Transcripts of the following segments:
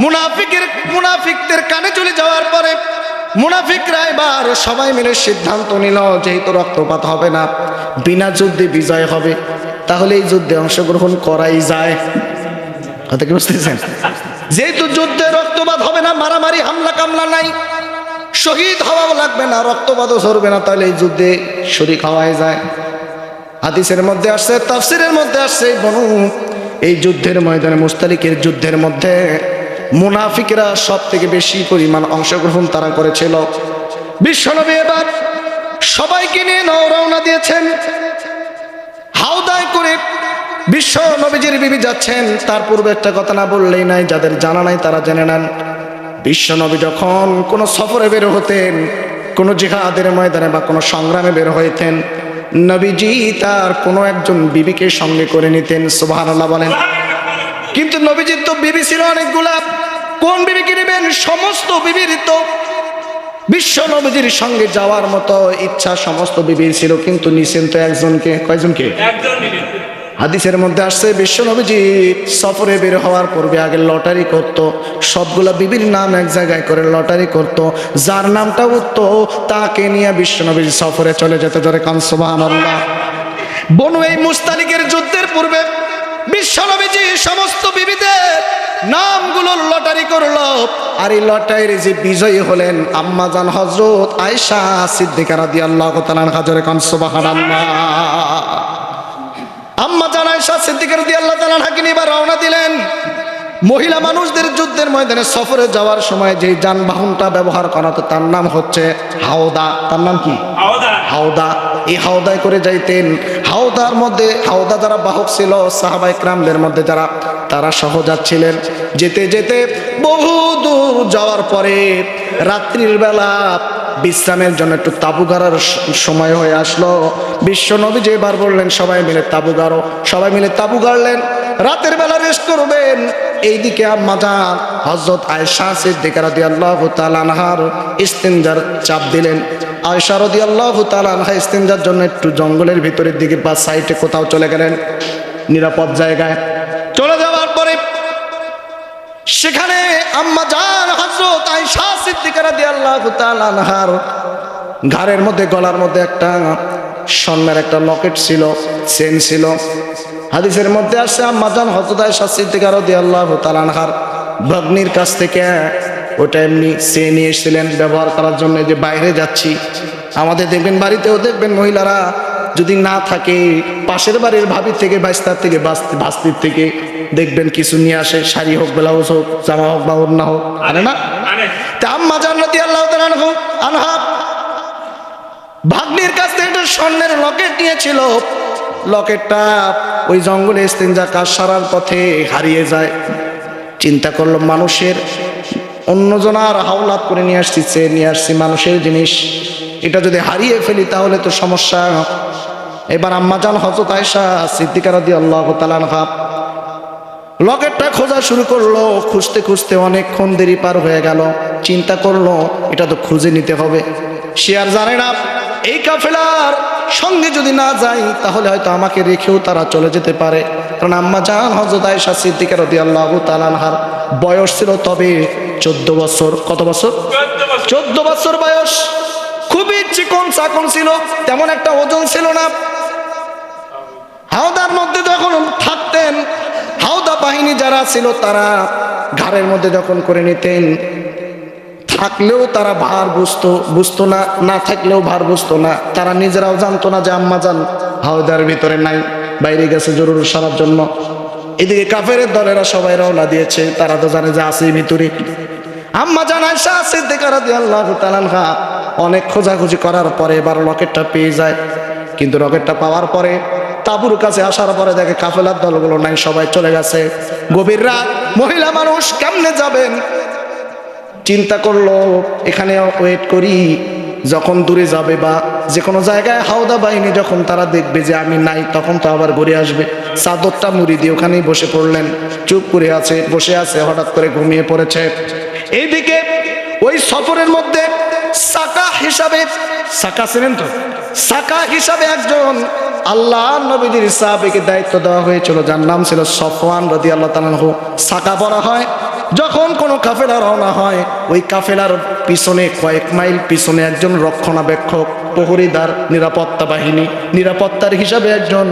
মুনাফিকদের কানে চলে যাওয়ার পরে মুনাফিকরা এবার সবাই মিলে সিদ্ধান্ত নিল, যেহেতু রক্তপাত হবে না, বিনা যুদ্ধে বিজয় হবে, তাহলে এই যুদ্ধে অংশগ্রহণ করাই যায়। কথা কি বুঝতেছেন? যেহেতু যুদ্ধে রক্তপাত হবে না, মারামারি হামলা কামলা নাই, শহীদ হওয়াও লাগবে না, রক্তপাতও ঝরবে না, তাহলে এই যুদ্ধে শরীক হওয়াই যায়। হাদিসের মধ্যে আসছে, তাফসিরের মধ্যে আসছে, এই যুদ্ধের ময়দানে, মুস্তালিকের যুদ্ধের মধ্যে মুনাফিকরা সব থেকে বেশি পরিমাণ অংশগ্রহণ তারা করেছিল। বিশ্বনবী এবার সবাইকে নিয়ে রওনা দিয়েছেন। হাওদায় করে বিশ্ব নবীজির বিবি যাচ্ছেন। তার পূর্বে একটা কথা না বললেই নাই, যাদের জানা নাই তারা জেনে নেন। বিশ্ব নবী যখন কোনো সফরে বের হতেন, কোনো জিহাদের ময়দানে বা কোনো সংগ্রামে বের হইতেন, নবীজি তার কোনো একজন বিবিকে সঙ্গে করে নিতেন। সুবহানাল্লাহ বলেন। কিন্তু নবীজির তো বিবি ছিল অনেকগুলা, কোন বিবিকে নেবেন? সমস্ত বিবির তো বিশ্ব নবীজির সঙ্গে যাওয়ার মতো ইচ্ছা সমস্ত বিবির ছিল, কিন্তু নিছেন তো একজনকে। কয়জনকে? হাদিসের মধ্যে আসছে, বিশ্ব নবীজি সফরে বের হওয়ার পূর্বে আগে লটারি করত, সবগুলা বিবির নাম এক জায়গায় করে লটারি করত, যার নামটা উঠতো তাকে নিয়ে বিশ্ব নবীজি সফরে চলে যেত। জোরে কান সুবহানাল্লাহ। বনু এই মুস্তালিকের যুদ্ধের পূর্বে বিশ্ব নবীজি সমস্ত বিবিদের নামগুলো লটারি করলো, আর এই লটারির যে বিজয়ী হলেন আম্মাজান হযরত আয়েশা সিদ্দিকা রাদিয়াল্লাহু তাআলা আনহা। জোরে কান সুবহানাল্লাহ। আম্মাজান আয়েশা সিদ্দিকা রাদিয়াল্লাহু তাআলা আনহাকে নিয়ে এবার রওনা দিলেন। মহিলা মানুষদের যুদ্ধের ময়দানে সফরে যাওয়ার সময় যে যানবাহনটা ব্যবহার করা হতো তার নাম হচ্ছে হাওদা। তার নাম কি? হাওদা। এই হাওদায় করে যাইতেন। হাওদার মধ্যে, হাওদা যারা বাহক ছিল সাহাবায়ে কেরামদের মধ্যে যারা, তারা সহ যাচ্ছিলেন। যেতে যেতে বহু দূর যাওয়ার পরে রাত্রির বেলা বিশ্রামের জন্য একটু তাবু গাড়ার সময় হয়ে আসলো। বিশ্ব নবীজি এবার বললেন সবাই মিলে তাবু গাড়ো। সবাই মিলে তাবু গাড়লেন, রাতের বেলা রেস্ট করবেন। এইদিকে আম্মাজান হযরত আয়েশা সিদ্দিকা রাদিয়াল্লাহু তাআলা আনহার ইস্তিনজার চাপ দিলেন। আয়েশা রাদিয়াল্লাহু তাআলা আনহা ইস্তিনজার জন্য একটু জঙ্গলের ভিতরের দিকে বা সাইডে কোথাও চলে গেলেন, নিরাপদ জায়গায়। চলে যাওয়ার পরে সেখানে আম্মাজান হযরত আয়েশা সিদ্দিকা রাদিয়াল্লাহু তাআলা আনহার ঘাড়ের মধ্যে, গলার মধ্যে একটা স্বর্ণের একটা লকেট ছিল, চেন ছিল। হাদিসের মধ্যে আসছে আম্মাজান হযরত আয়েশা সিদ্দিকা রাদিয়াল্লাহু তাআলা আনহার ভগ্নির কাছ থেকে ওটা এমনি চেন নিয়ে এসেছিলেন ব্যবহার করার জন্য। যে বাইরে যাচ্ছি, আমাদের দেখবেন বাড়িতেও দেখবেন মহিলারা যদি না থাকে, পাশের বাড়ির ভাবি থেকে, বাইস্তার থেকে, ভাস্তির থেকে দেখবেন কিছু নিয়ে আসে, শাড়ি হোক, ব্লাউজ হোক, জামা হোক বা ওড়না হোক, আনে না? তা আম্মাজান রাদিয়াল্লাহু তাআলা আনহা ভাগ্নির কাছ থেকে একটা স্বর্ণের লকেট নিয়েছিল। লকেটটা ওই জঙ্গলে ইস্তিনজা কাজ সারার পথে হারিয়ে যায়। চিন্তা করলো, মানুষের অন্যজনার হাওলাত করে নিয়ে আসছি মানুষের জিনিস, এটা যদি হারিয়ে ফেলি তাহলে তো সমস্যা। এবার আম্মাজান হযরত আয়েশা সিদ্দিকা রাদিয়াল্লাহু তাআলা আনহা লকেটটা খোঁজা শুরু করলো। খুঁজতে খুঁজতে অনেকক্ষণ দেরি পার হয়ে গেল। চিন্তা করলো এটা তো খুঁজে নিতে হবে। সে আর জানে না এই কাফেলার সঙ্গে যদি না যাই তাহলে হয়তো আমাকে রেখেও তারা চলে যেতে পারে। কারণ আম্মাজান হযরত আয়েশা সিদ্দিকা রাদিয়াল্লাহু তাআলা আনহার বয়স ছিল তবে 14 বছর। কত বছর? 14 বছর বয়স। খুবই চিকন চাকন ছিল, তেমন একটা ওজন ছিল না। হাওদার মধ্যে যখন থাকতেন, হাওদা বাহিনী যারা ছিল তারা ঘাড়ের মধ্যে যখন করে নিতেন, থাকলেও তারা ভার বুঝতো না, না থাকলেও ভার বুঝতো না। তারা নিজেরাও জানতো না যে আম্মাজান হাওদার ভিতরে নাই, বাইরে গেছে জরুরি সারার জন্য। এদিকে কাফেরের দলেরা সবাই রওনা দিয়েছে, তারা তো জানে যে আছে ভিতরে। আম্মাজান আয়েশা সিদ্দিকা রাদিয়াল্লাহু তাআলা আনহা অনেক খোঁজাখুঁজি করার পরে এবার লকেটটা পেয়ে যায়। কিন্তু লকেটটা পাওয়ার পরে তাঁবুর কাছে আসার পরে দেখে কাফেলার দলগুলো নাই, সবাই চলে গেছে। গভীর রাত, মহিলা মানুষ কেমনে যাবেন? চিন্তা করলো এখানে ওয়েট করি, যখন দূরে যাবে বা যে কোনো জায়গায় হাওদা বাহিনী যখন তারা দেখবে যে আমি নাই, তখন তো আবার ঘুরে আসবে। চাদরটা মুড়ি দিয়ে ওখানেই বসে পড়লেন, চুপ করে আছে, বসে আছে। হঠাৎ করে ঘুমিয়ে পড়েছে। এইদিকে ওই সফরের মধ্যে সাকা হিসাবে, সাকা ছিলেন তো, সাকা হিসাবে একজন আল্লাহ নবীজির সাহাবীকে দায়িত্ব দেওয়া হয়েছিল, যার নাম ছিল সফওয়ান রাদিয়াল্লাহু তাআলা আনহু। সাকা বলা হয় যখন কোনো কাফেলা রওনা হয়, ওই কাফেলার পিছনে কয়েক মাইল পিছনে একজন রক্ষণাবেক্ষক, প্রহরীদার, নিরাপত্তা বাহিনী, নিরাপত্তার হিসাবে একজন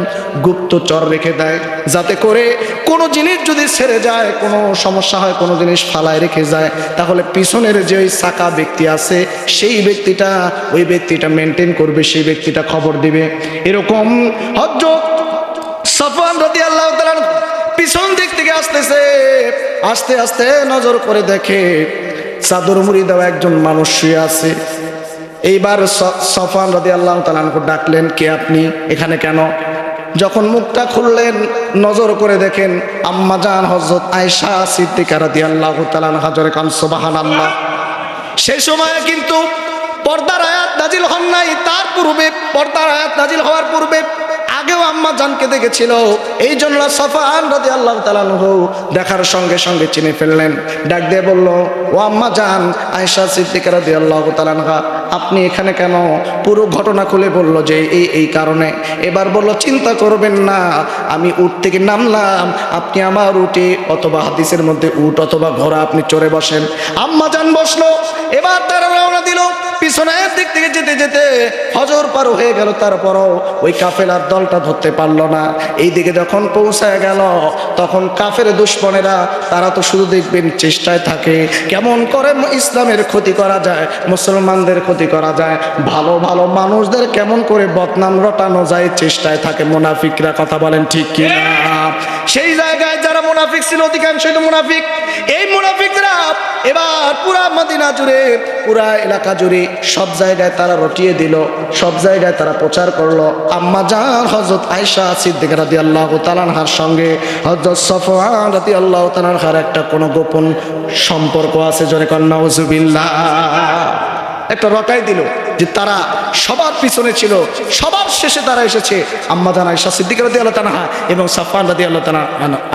গুপ্তচর রেখে দেয়, যাতে করে কোনো জিনিস যদি ছেড়ে যায়, কোনো সমস্যা হয়, কোনো জিনিস ফালায় রেখে যায়, তাহলে পিছনের যে ওই চাকা ব্যক্তি আছে সেই ব্যক্তিটা, ওই ব্যক্তিটা মেনটেন করবে, সেই ব্যক্তিটা খবর দিবে। এরকম হযরত সাফওয়ান রাদিয়াল্লাহু তাআলা পিছন দিক থেকে আসতেছে, আস্তে আস্তে নজর করে দেখে চাদর মুড়ি দেওয়া একজন মানুষ শুয়ে আছে। এইবার সাফওয়ান রাদিয়াল্লাহু তাআলা ডাকলেন, কে আপনি, এখানে কেন? যখন মুখটা খুললেন, নজর করে দেখেন আম্মা জান হযরত আয়েশা সিদ্দিকা রাদিয়াল্লাহু তাআলা আনহা। জোরে কান সুবহানাল্লাহ। সেই সময় কিন্তু পর্দার আয়াত নাজিল হন নাই, তার পূর্বে, পর্দার আয়াত নাজিল হওয়ার পূর্বে আগেও আম্মা জানকে দেখেছিল। এই জন্য সাফওয়ান রাদিয়াল্লাহু তাআলা আনহু দেখার সঙ্গে সঙ্গে চিনে ফেললেন, ডাক দিয়ে বলল, ও আম্মা জান আয়েশা সিদ্দিকা রাদিয়াল্লাহু তাআলা আনহা, আপনি এখানে কেন? পুরো ঘটনা খুলে বলল যে এই কারণে। এবার বলল, চিন্তা করবেন না, আমি উট থেকে নামলাম, আপনি আমার উটে, অথবা হাদিসের মধ্যে উট অথবা ঘোড়া, আপনি চড়ে বসেন। আম্মা জান বসলো, এবার তারা রওনা দিল। পিছনের দিক থেকে যেতে যেতে ফজর পার হয়ে গেল, তারপরও ওই কাফেলার দলটা ধরতে পারলো না। এই দিকে যখন পৌঁছায় গেল, তখন কাফের দুশমনেরা, তারা তো শুধু দেখবেন চেষ্টায় থাকে কেমন করে ইসলামের ক্ষতি করা যায়, মুসলমানদের ক্ষতি করা যায়, ভালো ভালো মানুষদের কেমন করে বদনাম রটানো যায়, চেষ্টায় থাকে মুনাফিকরা। কথা বলেন ঠিক কিনা? সেই জায়গায় যারা মুনাফিক ছিল, অধিকাংশই তো মুনাফিক। এই মুনাফিকরা এবার পুরা মদিনা জুড়ে, পুরা এলাকা জুড়ে, সব জায়গায় তারা রটিয়ে দিল, সব জায়গায় তারা প্রচার করলো আম্মা জান হযরত আয়েশা সিদ্দিকা রাদিয়াল্লাহু তাআলা আনহার সঙ্গে হযরত সাফওয়ান রাদিয়াল্লাহু তাআলা আনহার একটা কোনো গোপন সম্পর্ক আছে। জোরে কন নাউজুবিল্লাহ। একটা রটাই দিল যে তারা সবার পিছনে ছিল, সবার শেষে তারা এসেছে আম্মা জান আয়েশা সিদ্দিকা রাদিয়াল্লাহু তাআলা আনহা এবং সাফওয়ান রাদিয়াল্লাহু তাআলা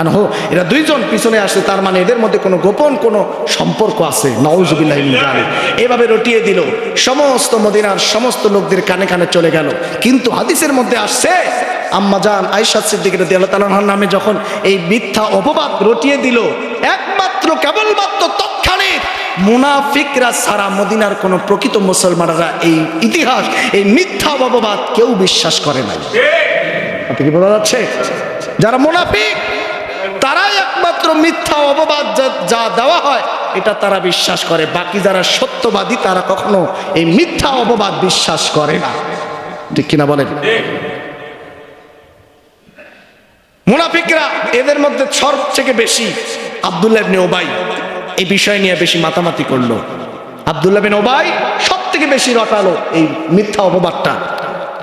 আনহু, এরা দুইজন পিছনে আসে, তার মানে এদের মধ্যে কোনো গোপন কোনো সম্পর্ক আছে। নাউজুবিল্লাহি মিন যালিক। এভাবে রটিয়ে দিল, সমস্ত মদিনার সমস্ত লোকদের কানে কানে চলে গেল। কিন্তু হাদিসের মধ্যে আসছে আম্মা জান আয়েশা সিদ্দিকা রাদিয়াল্লাহু তাআলা আনহার নামে যখন এই মিথ্যা অপবাদ রটিয়ে দিল, একমাত্র কেবলমাত্র তৎক্ষণিক মুনাফিকরা ছাড়া মদিনার কোন প্রকৃত মুসলমানরা এই ইতিহাস, এই মিথ্যা অপবাদ কেউ বিশ্বাস করে নাই। আপনি কি বোঝা যাচ্ছে? যারা মুনাফিক তারাই একমাত্র মিথ্যা অপবাদ যা দেওয়া হয় এটা তারা বিশ্বাস করে। বাকি যারা সত্যবাদী তারা কখনো এই মিথ্যা অপবাদ বিশ্বাস করে না। ঠিক কিনা বলেন? মুনাফিকরা, এদের মধ্যে সবথেকে বেশি আব্দুল্লাহ ইবনে উবাই এই বিষয় নিয়ে বেশি মাতামাতি করলো। আব্দুল্লাহ বিন উবাই সব থেকে বেশি রটালো এই মিথ্যা অপবাদটা।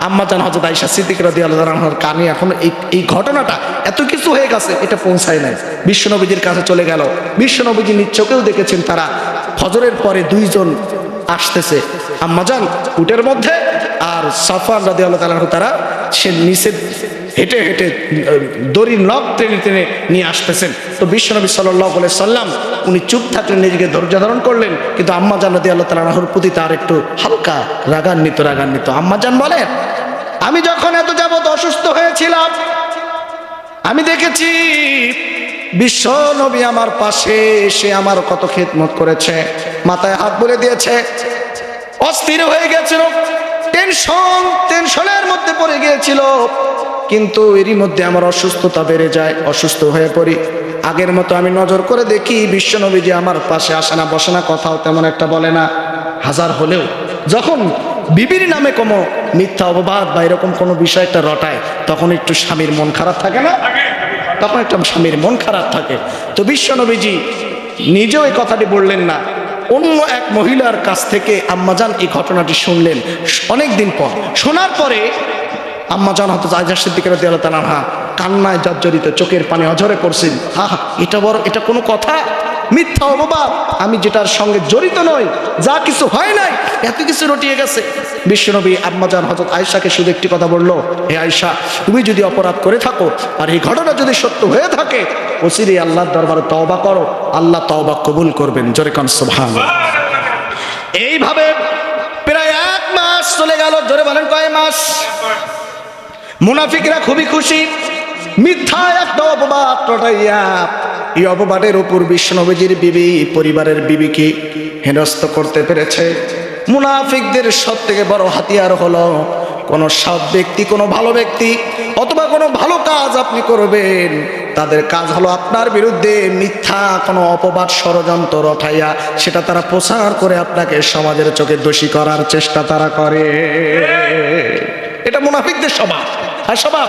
আম্মা জান হযরত আয়েশা সিদ্দিকা রাদিয়াল্লাহু তাআলা আনহার কানে এখন এই ঘটনাটা এত কিছু হয়ে গেছে, এটা পৌঁছায় নাই, বিশ্বনবীজির কাছে চলে গেল। বিশ্বনবীজি নিজ চোখেও দেখেছেন তারা ফজরের পরে দুইজন আসতেছে, আম্মা জান উটের মধ্যে আর সাফওয়ান রাদিয়াল্লাহু তাআলা আনহু, তারা সে নিচে হেঁটে হেঁটে দড়ির নখ টেনে টেনে নিয়ে আসতেছেন। তো বিশ্বনবী সাল্লাল্লাহু আলাইহি সাল্লাম উনি চুপ থাকলেন, নিজেকে ধৈর্য ধারণ করলেন, কিন্তু আম্মা জান রাদিয়াল্লাহু তাআলা আনহার প্রতি তার একটু হালকা রাগান্বিত। আম্মা জান বলেন, আমি যখন এত যাবত অসুস্থ হয়েছিলাম, আমি দেখেছি বিশ্ব নবী আমার পাশে এসে আমার কত খেদমত করেছে, মাথায় হাত বুলিয়ে দিয়েছে, অস্থির হয়ে গেছিল, টেনশনের মধ্যে পড়ে গিয়েছিল। কিন্তু এরই মধ্যে আমার অসুস্থতা বেড়ে যায়, অসুস্থ হয়ে পড়ি। আগের মতো আমি নজর করে দেখি বিশ্বনবীজি আমার পাশে আসে না, বসে না, কথাও তেমন একটা বলে না। হাজার হলেও যখন বিবির নামে কোনো মিথ্যা অপবাদ বা এরকম কোনো বিষয় একটা রটায়, তখন একটু স্বামীর মন খারাপ থাকে না? তখন একটা স্বামীর মন খারাপ থাকে। তো বিশ্বনবীজি নিজেও এই কথাটি বললেন না, অন্য এক মহিলার কাছ থেকে আম্মাজান এই ঘটনাটি শুনলেন অনেক দিন পর। শোনার পরে আম্মাজান হযরত আয়েশা সিদ্দিকা রাদিয়াল্লাহু তাআলা আনহা কান্নায় জর্জরিত, চোখের পানি অঝরে পড়ছেন। এটা কোনো কথা? মিথ্যা অপবাদ, আমি যেটার সঙ্গে জড়িত নই, যা কিছু হয় নাই, এত কিছু রটিয়ে গেছে। বিশ্বনবী আম্মাজান হযরত আয়েশাকে শুধু একটি কথা বলল, হে আয়েশা, তুমি যদি অপরাধ করে থাকো আর এই ঘটনা যদি সত্য হয়ে থাকে, অচিরেই আল্লাহর দরবারে তওবা করো, আল্লাহ তওবা কবুল করবেন। জোরে কান সুবহানাল্লাহ। এইভাবে প্রায় 1 মাস চলে গেল। জোরে বলেন কয় মাস? মুনাফিকরা খুবই খুশি, মিথ্যা একটা অপবাদ রটাইয়া এই অপবাদের উপর বিশ্বনবীজির বিবি পরিবারের বিবিকে হেনস্থ করতে পেরেছে। মুনাফিকদের সব থেকে বড় হাতিয়ার হলো কোনো সৎ ব্যক্তি, কোনো ভালো ব্যক্তি অথবা কোনো ভালো কাজ আপনি করবেন, তাদের কাজ হলো আপনার বিরুদ্ধে মিথ্যা কোনো অপবাদ ষড়যন্ত্র রটাইয়া সেটা তারা প্রচার করে আপনাকে সমাজের চোখে দোষী করার চেষ্টা তারা করে। এটা মুনাফিকদের স্বভাব। আর স্বভাব